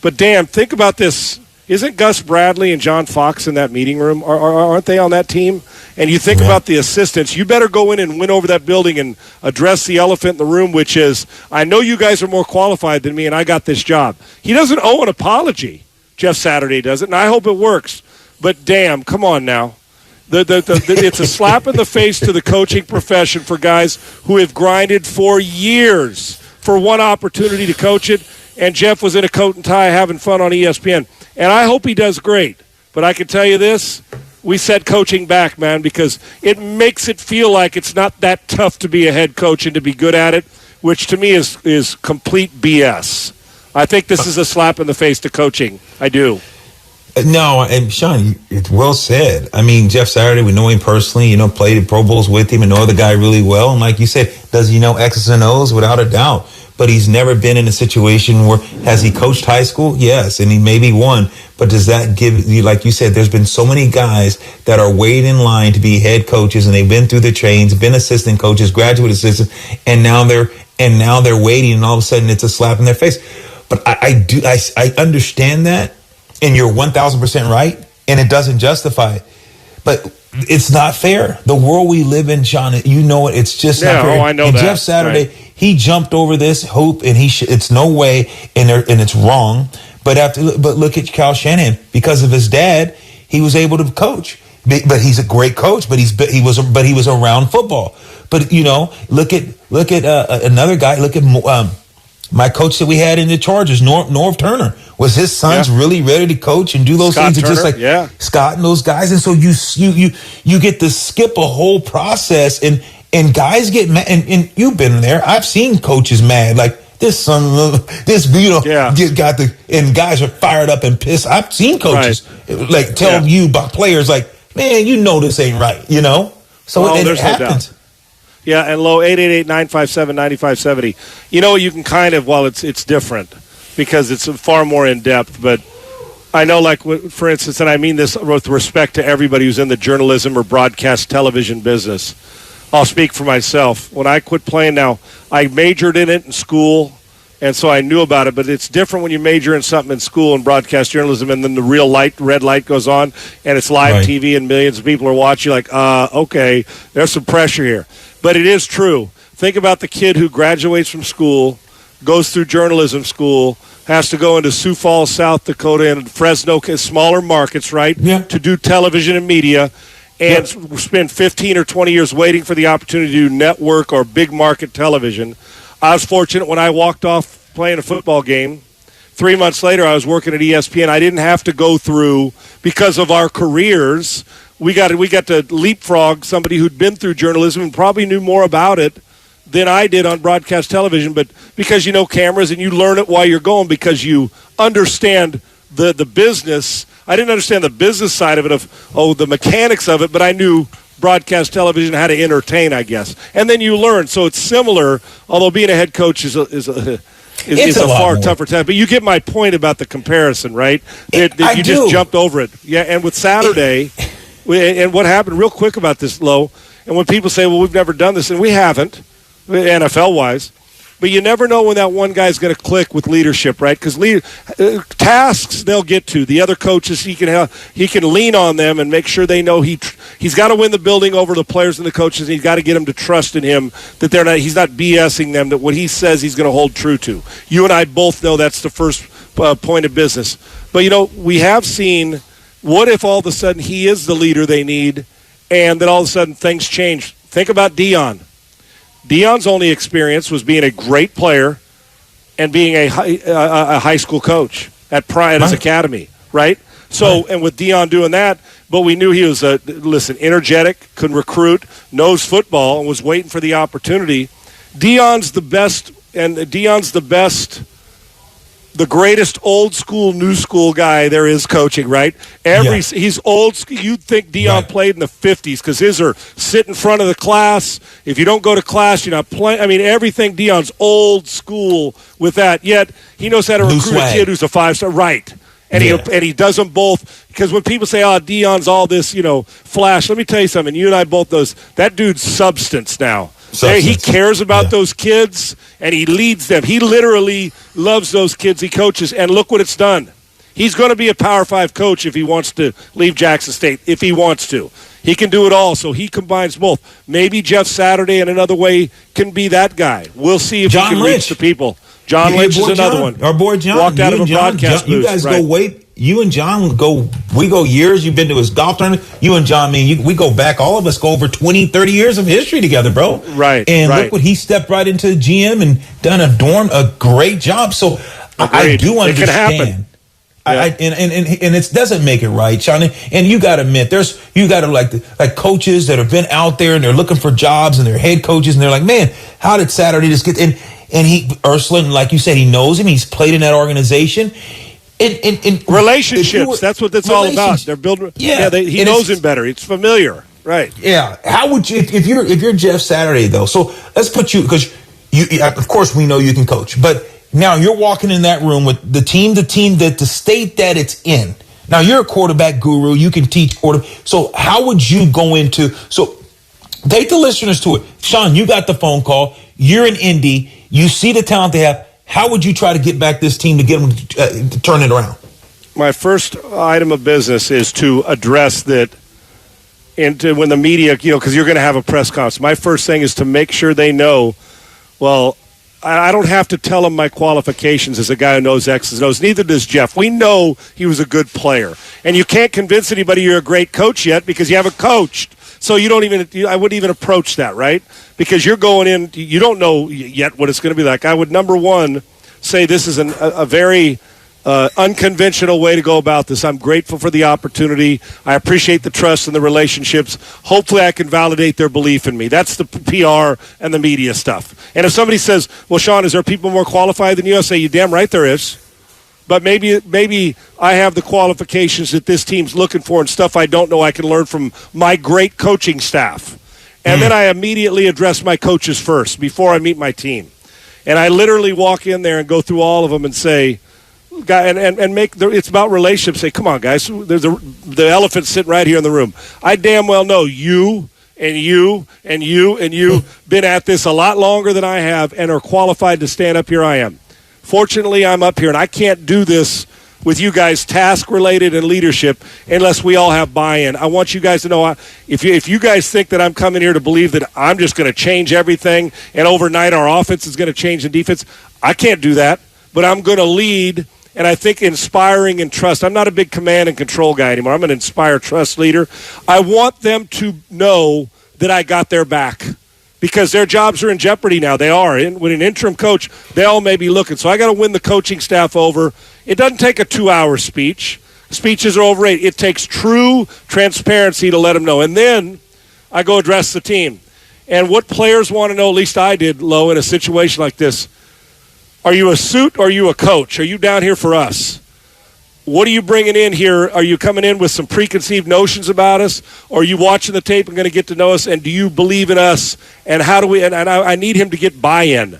but damn, think about this. Isn't Gus Bradley and John Fox in that meeting room? Aren't they on that team? And you think about the assistants. You better go in and win over that building and address the elephant in the room, which is, I know you guys are more qualified than me, and I got this job. He doesn't owe an apology. Jeff Saturday doesn't, and I hope it works. But damn, come on now. It's a slap in the face to the coaching profession for guys who have grinded for years for one opportunity to coach it. And Jeff was in a coat and tie having fun on ESPN. And I hope he does great. But I can tell you this, we set coaching back, man, because it makes it feel like it's not that tough to be a head coach and to be good at it, which to me is complete BS. I think this is a slap in the face to coaching. I do. No, and Sean, it's well said. I mean, Jeff Saturday, we know him personally, played in Pro Bowls with him and know the guy really well. And like you said, does he know X's and O's? Without a doubt. But he's never been in a situation where, has he coached high school? Yes, and he maybe won. But does that give you, like you said, there's been so many guys that are waiting in line to be head coaches, and they've been through the trains, been assistant coaches, graduate assistants, and now they're waiting, and all of a sudden it's a slap in their face. But I understand that, and you're 1,000% right. and it doesn't justify it. But it's not fair. The world we live in, Sean, you know it. It's just not fair. I know and that. Jeff Saturday, right. He jumped over this hoop, and it's no way, and it's wrong. But look at Kyle Shanahan. Because of his dad, he was able to coach. But he's a great coach. But he was around football. But look at another guy. Look at my coach that we had in the Chargers, Norv Turner. Was his sons really ready to coach and do those Scott things? Turner, Just like Scott and those guys. And so you get to skip a whole process, and guys get mad. And you've been there. I've seen coaches mad, like this son, and guys are fired up and pissed. I've seen coaches like tell you about players, like, man, this ain't right. So it happens. No. Yeah, and low 888-957-9570. You can kind of, it's different because it's far more in depth. But I know, like, for instance, and I mean this with respect to everybody who's in the journalism or broadcast television business. I'll speak for myself. When I quit playing now, I majored in it in school, and so I knew about it. But it's different when you major in something in school and broadcast journalism, and then the real red light goes on, and it's live TV, and millions of people are watching. Like, okay, there's some pressure here. But it is true. Think about the kid who graduates from school, goes through journalism school, has to go into Sioux Falls, South Dakota, and Fresno, smaller markets, right, to do television and media, and spend 15 or 20 years waiting for the opportunity to do network or big market television. I was fortunate when I walked off playing a football game. 3 months later, I was working at ESPN. I didn't have to go through, because of our careers, we got to leapfrog somebody who'd been through journalism and probably knew more about it than I did on broadcast television. But because you know cameras and you learn it while you're going, because you understand the business. I didn't understand the business side of it, the mechanics of it, but I knew broadcast television, how to entertain, I guess. And then you learn. So it's similar, although being a head coach is a far tougher task. But you get my point about the comparison, right? That you just jumped over it. Yeah, and with Saturday, and what happened real quick about this, Lo, and when people say, well, we've never done this, and we haven't, NFL-wise, but you never know when that one guy's going to click with leadership, right? Because tasks they'll get to. The other coaches, he can lean on them and make sure they know he's got to win the building over the players and the coaches. And he's got to get them to trust in him that he's not BSing them, that what he says he's going to hold true to. You and I both know that's the first point of business. But, we have seen, what if all of a sudden he is the leader they need and then all of a sudden things change? Think about Deion. Deion's only experience was being a great player and being a high school coach at his academy, right? So, and with Deion doing that, but we knew he was energetic, could recruit, knows football, and was waiting for the opportunity. Deion's the greatest old school, new school guy there is coaching, right? He's old school. You'd think Deion played in the 50s because his are sit in front of the class. If you don't go to class, you're not playing. I mean, everything Deion's old school with that. Yet he knows how to recruit a kid who's a 5-star, right? And he does them both, because when people say, Deion's all this, flash, let me tell you something. You and I both knows that dude's substance now. He cares about those kids, and he leads them. He literally loves those kids he coaches, and look what it's done. He's going to be a Power 5 coach if he wants to leave Jackson State, if he wants to. He can do it all, so he combines both. Maybe Jeff Saturday in another way can be that guy. We'll see if he can reach the people. John Lynch is another one. Our boy John. Walked out of a broadcast booth. You guys go wait. You and John we go years. You've been to his golf tournament. You and John, we go back. All of us go over 20, 30 years of history together, bro. Right. And look what he stepped right into GM and done a great job. So I do understand. It can happen. And it doesn't make it right, Sean. And you got to admit, you got to like coaches that have been out there and they're looking for jobs and they're head coaches and they're like, man, how did Saturday just get in? And Ursula, like you said, he knows him. He's played in that organization. And relationships. That's what that's all about. They're building. He knows him better. It's familiar, right? Yeah. How would you, if you're Jeff Saturday though? So let's put you, because you of course we know you can coach, but now you're walking in that room with the state that it's in. Now you're a quarterback guru. You can teach quarterback. So how would you go into? So take the listeners to it. Sean, you got the phone call. You're in Indy. You see the talent they have. How would you try to get back this team to get them to turn it around? my first item of business is to address that. And when the media, because you're going to have a press conference, my first thing is to make sure they know, well, I don't have to tell them my qualifications as a guy who knows X's and O's. Neither does Jeff. We know he was a good player. And you can't convince anybody you're a great coach yet because you haven't coached. So I wouldn't even approach that, right? Because you're going in, you don't know yet what it's going to be like. I would, number one, say this is a very unconventional way to go about this. I'm grateful for the opportunity. I appreciate the trust and the relationships. Hopefully I can validate their belief in me. That's the PR and the media stuff. And if somebody says, well, Sean, is there people more qualified than you? I say, you damn right there is. But maybe I have the qualifications that this team's looking for and stuff I don't know I can learn from my great coaching staff. And then I immediately address my coaches first before I meet my team. And I literally walk in there and go through all of them and say, and make it's about relationships. Say, come on, guys. There's the elephant sitting right here in the room. I damn well know you and you and you and you been at this a lot longer than I have and are qualified to stand up here. I am. Fortunately, I'm up here, and I can't do this with you guys, task-related and leadership, unless we all have buy-in. I want you guys to know, if you guys think that I'm coming here to believe that I'm just going to change everything and overnight our offense is going to change the defense, I can't do that. But I'm going to lead. And I think inspiring and trust. I'm not a big command and control guy anymore. I'm an inspire, trust leader. I want them to know that I got their back because their jobs are in jeopardy now. They are. With an interim coach, they all may be looking. So I got to win the coaching staff over. It doesn't take a 2-hour speech. Speeches are overrated. It takes true transparency to let them know. And then I go address the team. And what players want to know, at least I did, Lo, in a situation like this, are you a suit or are you a coach? Are you down here for us? What are you bringing in here? Are you coming in with some preconceived notions about us? Or are you watching the tape and going to get to know us? And do you believe in us? And how do we – and I need him to get buy-in.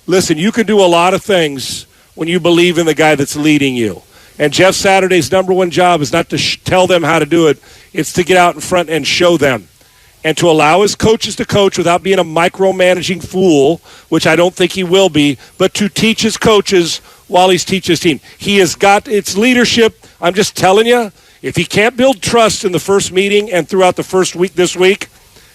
Listen, you can do a lot of things when you believe in the guy that's leading you. And Jeff Saturday's number one job is not to tell them how to do it. It's to get out in front and show them. And to allow his coaches to coach without being a micromanaging fool, which I don't think he will be, but to teach his coaches while he's teaching his team. He has got its leadership. I'm just telling you, if he can't build trust in the first meeting and throughout the first week this week,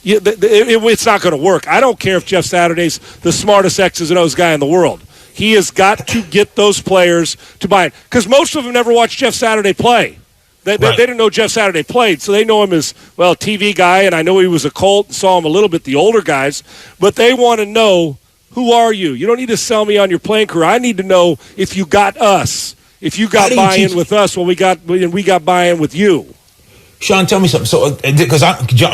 it's not going to work. I don't care if Jeff Saturday's the smartest X's and O's guy in the world. He has got to get those players to buy it. Because most of them never watched Jeff Saturday play. They didn't know Jeff Saturday played, so they know him as, well, a TV guy, and I know he was a Colt and saw him a little bit, the older guys. But they want to know, who are you? You don't need to sell me on your playing career. I need to know if you got us, if you got buy-in with us, well, we got buy-in with you. Sean, tell me something. So, because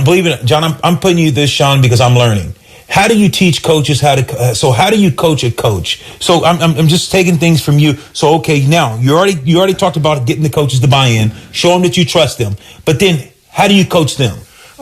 believe it, John, I'm putting you this, Sean, because I'm learning. How do you teach coaches how do you coach a coach? So I'm just taking things from you. So, okay, now you already talked about getting the coaches to buy in, show them that you trust them. But then how do you coach them?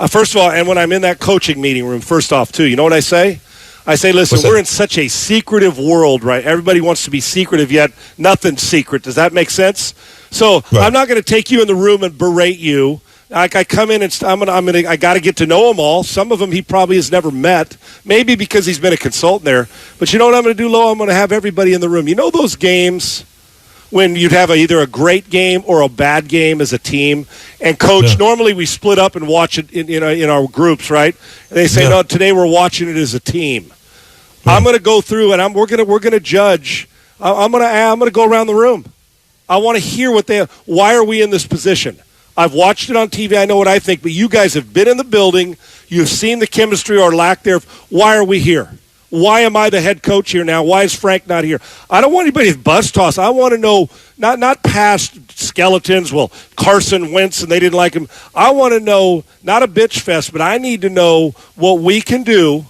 First of all, and when I'm in that coaching meeting room, first off, too, you know what I say? I say, listen, we're in such a secretive world, right? Everybody wants to be secretive, yet nothing's secret. Does that make sense? So I'm not going to take you in the room and berate you. Like I come in and I got to get to know them all. Some of them he probably has never met, maybe because he's been a consultant there. But you know what I'm going to do, Lo? I'm going to have everybody in the room. You know those games when you'd have either a great game or a bad game as a team, and coach. Normally we split up and watch it in our groups, right? And they say, no, today we're watching it as a team. I'm going to go through and we're going to judge. I'm going to go around the room. I want to hear why are we in this position? I've watched it on TV. I know what I think, but you guys have been in the building. You've seen the chemistry or lack thereof. Why are we here? Why am I the head coach here now? Why is Frank not here? I don't want anybody to buzz toss. I want to know not past skeletons. Well, Carson Wentz and they didn't like him. I want to know, not a bitch fest, but I need to know what we can do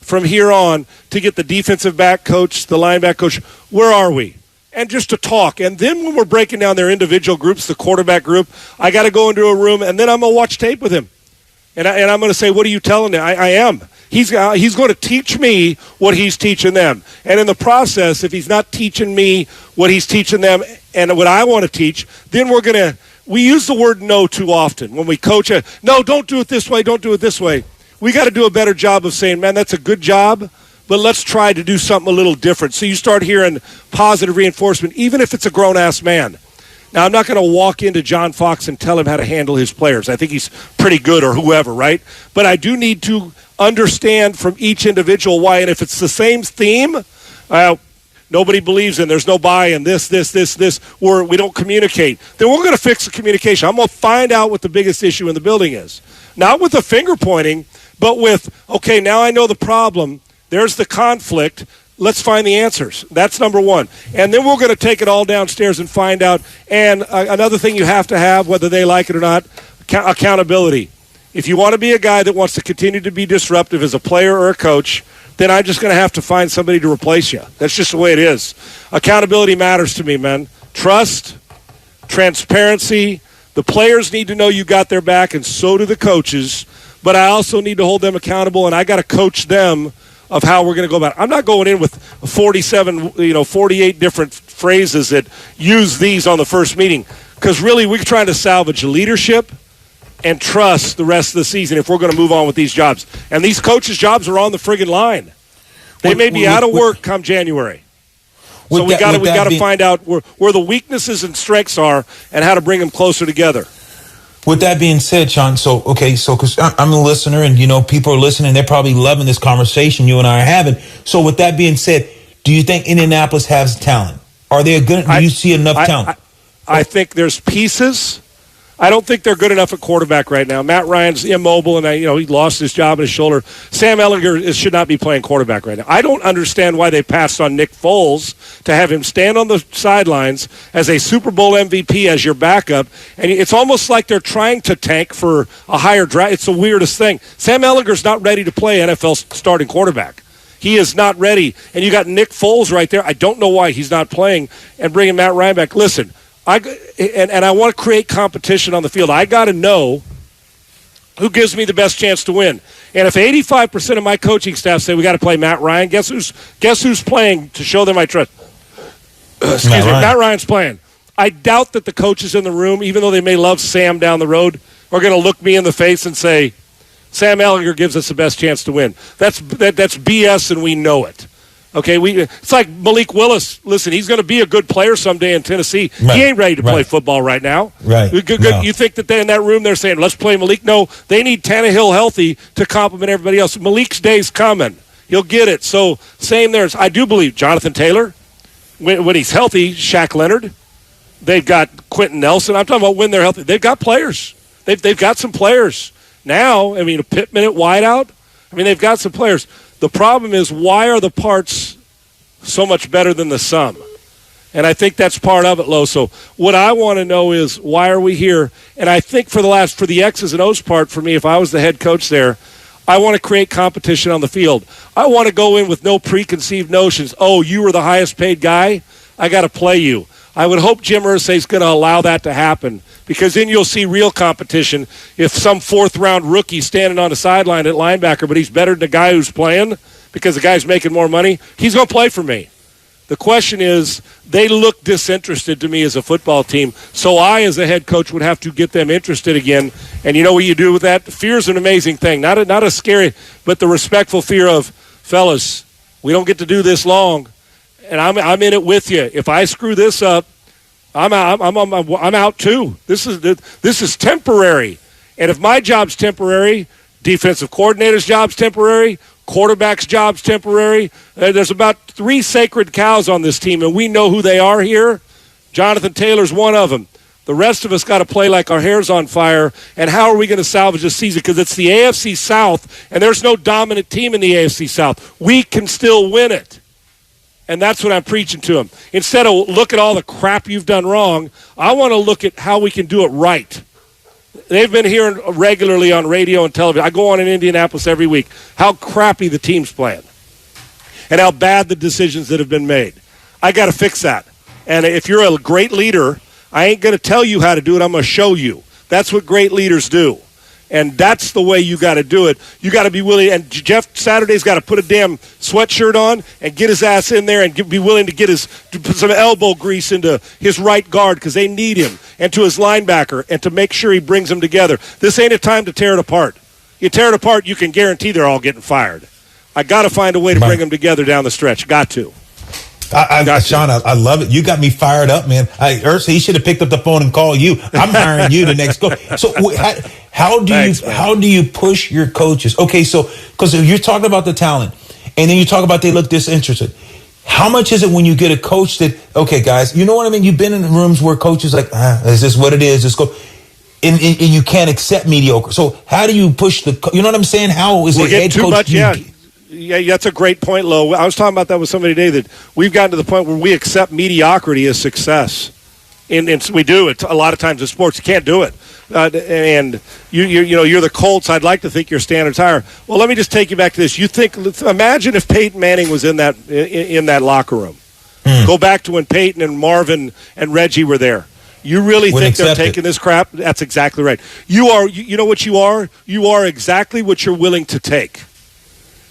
from here on to get the defensive back coach, the linebacker coach. Where are we? And just to talk. And then when we're breaking down their individual groups, the quarterback group, I got to go into a room, and then I'm going to watch tape with him. And I'm going to say, what are you telling them? I am. He's going to teach me what he's teaching them. And in the process, if he's not teaching me what he's teaching them and what I want to teach, then we use the word no too often. When we coach, no, don't do it this way, don't do it this way. We got to do a better job of saying, man, that's a good job, but let's try to do something a little different. So you start hearing positive reinforcement, even if it's a grown-ass man. Now, I'm not going to walk into John Fox and tell him how to handle his players. I think he's pretty good or whoever, right? But I do need to understand from each individual why. And if it's the same theme, nobody believes in, there's no buy-in, this, or we don't communicate, then we're going to fix the communication. I'm going to find out what the biggest issue in the building is. Not with the finger pointing, but with, okay, now I know the problem. There's the conflict. Let's find the answers. That's number one. And then we're going to take it all downstairs and find out. And another thing you have to have, whether they like it or not, accountability. If you want to be a guy that wants to continue to be disruptive as a player or a coach, then I'm just going to have to find somebody to replace you. That's just the way it is. Accountability matters to me, man. Trust, transparency. The players need to know you got their back, and so do the coaches. But I also need to hold them accountable, and I got to coach them of how we're going to go about it. I'm not going in with 48 different phrases that use these on the first meeting, because really we're trying to salvage leadership and trust the rest of the season if we're going to move on with these jobs. And these coaches' jobs are on the friggin' line. They may be out of work come January. So we got to find out where the weaknesses and strengths are and how to bring them closer together. With that being said, Sean, because I'm a listener and, people are listening, they're probably loving this conversation you and I are having. So with that being said, do you think Indianapolis has talent? Are they do you see enough talent? I think there's pieces. I don't think they're good enough at quarterback right now. Matt Ryan's immobile, and he lost his job and his shoulder. Sam Ehlinger should not be playing quarterback right now. I don't understand why they passed on Nick Foles to have him stand on the sidelines as a Super Bowl MVP as your backup. And it's almost like they're trying to tank for a higher draft. It's the weirdest thing. Sam Ehlinger's not ready to play NFL starting quarterback. He is not ready. And you got Nick Foles right there. I don't know why he's not playing and bringing Matt Ryan back. Listen. I want to create competition on the field. I got to know who gives me the best chance to win. And if 85% of my coaching staff say we got to play Matt Ryan, guess who's playing to show them I trust? Matt Ryan's playing. I doubt that the coaches in the room, even though they may love Sam down the road, are going to look me in the face and say, Sam Ehlinger gives us the best chance to win. That's BS, and we know it. Okay, it's like Malik Willis. Listen, he's going to be a good player someday in Tennessee. Right. He ain't ready to play football right now. Right. No. You think that in that room they're saying, let's play Malik? No, they need Tannehill healthy to complement everybody else. Malik's day's coming. He'll get it. So same there. I do believe Jonathan Taylor, when he's healthy, Shaq Leonard. They've got Quentin Nelson. I'm talking about when they're healthy. They've got players. They've got some players. Now, Pittman at wideout. They've got some players. The problem is, why are the parts so much better than the sum? And I think that's part of it, Lo. So what I want to know is, why are we here? And I think for the X's and O's part, for me, if I was the head coach there, I want to create competition on the field. I want to go in with no preconceived notions. Oh, you were the highest paid guy? I got to play you. I would hope Jim Irsay is going to allow that to happen, because then you'll see real competition. If some fourth-round rookie standing on the sideline at linebacker, but he's better than the guy who's playing because the guy's making more money, he's going to play for me. The question is, they look disinterested to me as a football team, so I, as a head coach, would have to get them interested again. And you know what you do with that? Fear is an amazing thing. Not a scary, but the respectful fear of, fellas, we don't get to do this long, and I'm in it with you. If I screw this up, I'm out too. This is temporary. And if my job's temporary, defensive coordinator's job's temporary, quarterback's job's temporary. There's about 3 sacred cows on this team, and we know who they are here. Jonathan Taylor's one of them. The rest of us got to play like our hair's on fire. And how are we going to salvage this season? Because it's the AFC South, and there's no dominant team in the AFC South. We can still win it. And that's what I'm preaching to them. Instead of look at all the crap you've done wrong, I want to look at how we can do it right. They've been hearing regularly on radio and television. I go on in Indianapolis every week how crappy the team's playing and how bad the decisions that have been made. I got to fix that. And if you're a great leader, I ain't going to tell you how to do it. I'm going to show you. That's what great leaders do. And that's the way you got to do it. You got to be willing. And Jeff Saturday's got to put a damn sweatshirt on and get his ass in there and be willing to put some elbow grease into his right guard, because they need him, and to his linebacker, and to make sure he brings them together. This ain't a time to tear it apart. You tear it apart, you can guarantee they're all getting fired. I got to find a way to bring them together down the stretch. Got to. Sean, I love it. You got me fired up, man. Ursa, he should have picked up the phone and called you. I'm hiring you the next coach. So how do you push your coaches? Okay, so because you're talking about the talent, and then you talk about they look disinterested. How much is it when you get a coach that, okay, guys, you know what I mean? You've been in rooms where coaches like, is this what it is? Just go. And you can't accept mediocre. So how do you push you know what I'm saying? How is it head too coach? Much, Yeah, that's a great point, Lo. I was talking about that with somebody today, that we've gotten to the point where we accept mediocrity as success. And we do it a lot of times in sports. You can't do it. And you're the Colts. I'd like to think your standards higher. Well, let me just take you back to this. Imagine if Peyton Manning was in that locker room. Go back to when Peyton and Marvin and Reggie were there. You really think they're taking this crap? That's exactly right. You are. You know what you are? You are exactly what you're willing to take.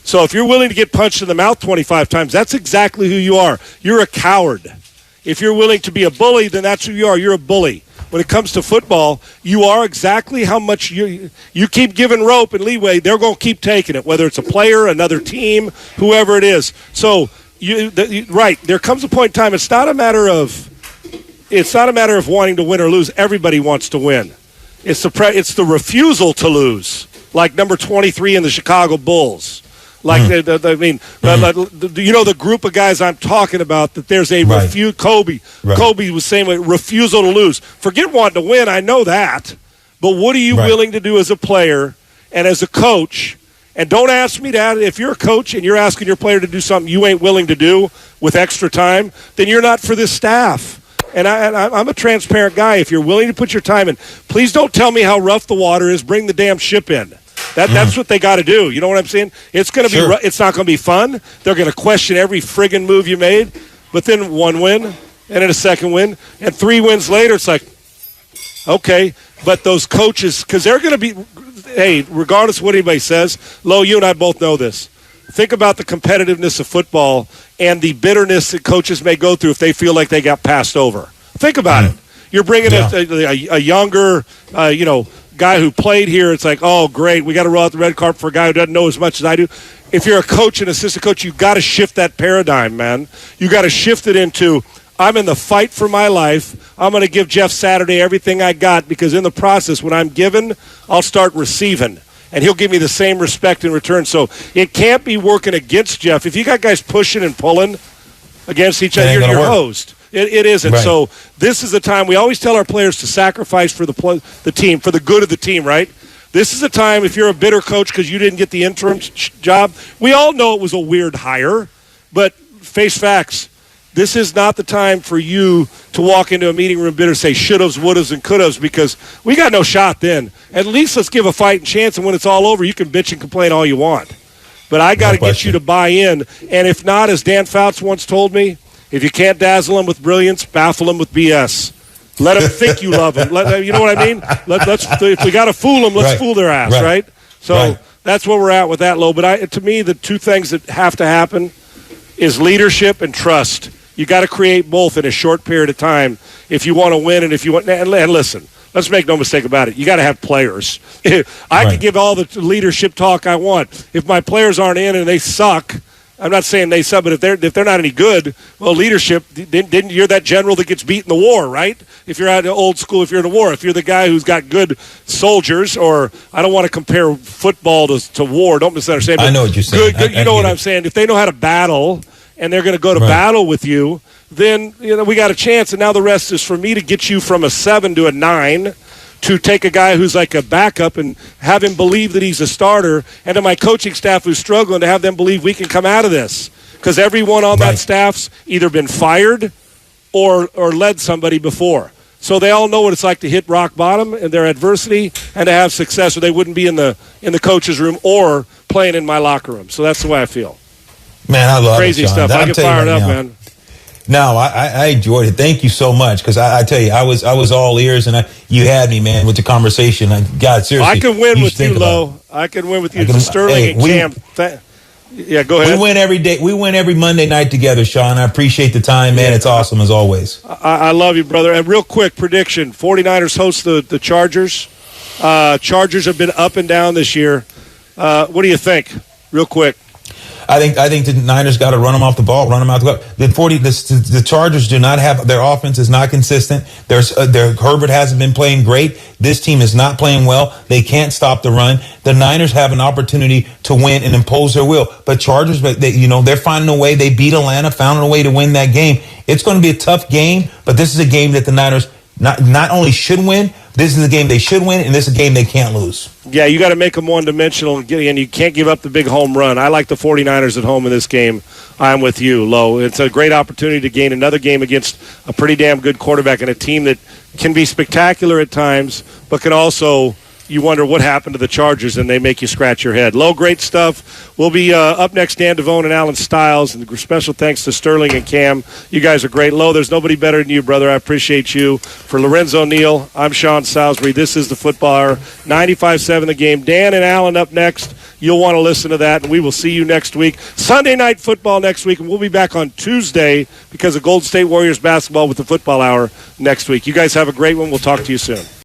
So if you're willing to get punched in the mouth 25 times, that's exactly who you are. You're a coward. If you're willing to be a bully, then that's who you are. You're a bully. When it comes to football, you are exactly how much you keep giving rope and leeway, they're going to keep taking it, whether it's a player, another team, whoever it is. So, right, there comes a point in time, it's not a matter of wanting to win or lose. Everybody wants to win. It's the refusal to lose, like number 23 in the Chicago Bulls. Like, the group of guys I'm talking about, that there's a Kobe. Right. Kobe was saying refusal to lose. Forget wanting to win, I know that. But what are you willing to do as a player and as a coach? And don't ask me that. If you're a coach and you're asking your player to do something you ain't willing to do with extra time, then you're not for this staff. And I'm a transparent guy. If you're willing to put your time in, please don't tell me how rough the water is. Bring the damn ship in. That's what they got to do. You know what I'm saying? It's going to be. It's not going to be fun. They're going to question every friggin' move you made. But then one win, and then a second win, and 3 wins later, it's like, okay. But those coaches, because they're going to be, hey, regardless of what anybody says, Lo, you and I both know this. Think about the competitiveness of football and the bitterness that coaches may go through if they feel like they got passed over. Think about it. You're bringing a younger, guy who played here. It's like, oh, great, we got to roll out the red carpet for a guy who doesn't know as much as I do. If you're a coach and assistant coach, you've got to shift that paradigm, man. You got to shift it into, I'm in the fight for my life. I'm going to give Jeff Saturday everything I got, because in the process, when I'm given, I'll start receiving. And he'll give me the same respect in return. So it can't be working against Jeff. If you got guys pushing and pulling against each other, you're hosed. It isn't. Right. So this is the time. We always tell our players to sacrifice for the team, for the good of the team, right? This is the time, if you're a bitter coach because you didn't get the interim job. We all know it was a weird hire, but face facts. This is not the time for you to walk into a meeting room bitter and say should-haves, would-haves, and could-haves, because we got no shot then. At least let's give a fighting chance, and when it's all over, you can bitch and complain all you want. But I got to get you to buy in, and if not, as Dan Fouts once told me, if you can't dazzle them with brilliance, baffle them with BS. Let them think you love them. You know what I mean? If we got to fool them, let's fool their ass, right? So that's where we're at with that, Lo. But to me, the two things that have to happen is leadership and trust. You got to create both in a short period of time if you want to win, and if you want. And listen, let's make no mistake about it. You got to have players. I can give all the leadership talk I want. If my players aren't in and they suck. I'm not saying they suck, but if they're not any good, well, leadership, didn't you're that general that gets beat in the war, right? If you're out of old school, if you're in a war, if you're the guy who's got good soldiers, or I don't want to compare football to war, don't misunderstand. But I know what you're saying. You know what I'm saying. If they know how to battle and they're going to go to battle with you, then we got a chance. And now the rest is for me to get you from a 7 to a 9. To take a guy who's like a backup and have him believe that he's a starter, and to my coaching staff who's struggling to have them believe we can come out of this. Because everyone on that staff's either been fired or led somebody before. So they all know what it's like to hit rock bottom in their adversity and to have success, or they wouldn't be in the coach's room or playing in my locker room. So that's the way I feel. Man, I love crazy it, Sean. stuff. I get fired up, man. No, I enjoyed it. Thank you so much, because I tell you, I was all ears, and you had me, man, with the conversation. God, seriously, I can win with you, Lo. I can win with you. Sterling and Cam. Yeah, go ahead. We win every day. We win every Monday night together, Sean. I appreciate the time, man. It's awesome as always. I love you, brother. And real quick prediction: 49ers host the Chargers. Chargers have been up and down this year. What do you think? Real quick. I think the Niners got to run them off the ball, run them out the Chargers do not have, their offense is not consistent. Herbert hasn't been playing great. This team is not playing well. They can't stop the run. The Niners have an opportunity to win and impose their will. But Chargers, they're finding a way. They beat Atlanta, found a way to win that game. It's going to be a tough game, but this is a game that the Niners not only should win, this is a game they should win, and this is a game they can't lose. Yeah, you got to make them one-dimensional, and you can't give up the big home run. I like the 49ers at home in this game. I'm with you, Lo. It's a great opportunity to gain another game against a pretty damn good quarterback and a team that can be spectacular at times, but can also, you wonder what happened to the Chargers, and they make you scratch your head. Lo, great stuff. We'll be up next, Dan Devone and Alan Stiles, and special thanks to Sterling and Cam. You guys are great. Lo, there's nobody better than you, brother. I appreciate you. For Lorenzo, Neal, I'm Sean Salisbury. This is the Football Hour, 95.7 The Game. Dan and Alan up next. You'll want to listen to that, and we will see you next week. Sunday Night Football next week, and we'll be back on Tuesday because of Golden State Warriors basketball with the Football Hour next week. You guys have a great one. We'll talk to you soon.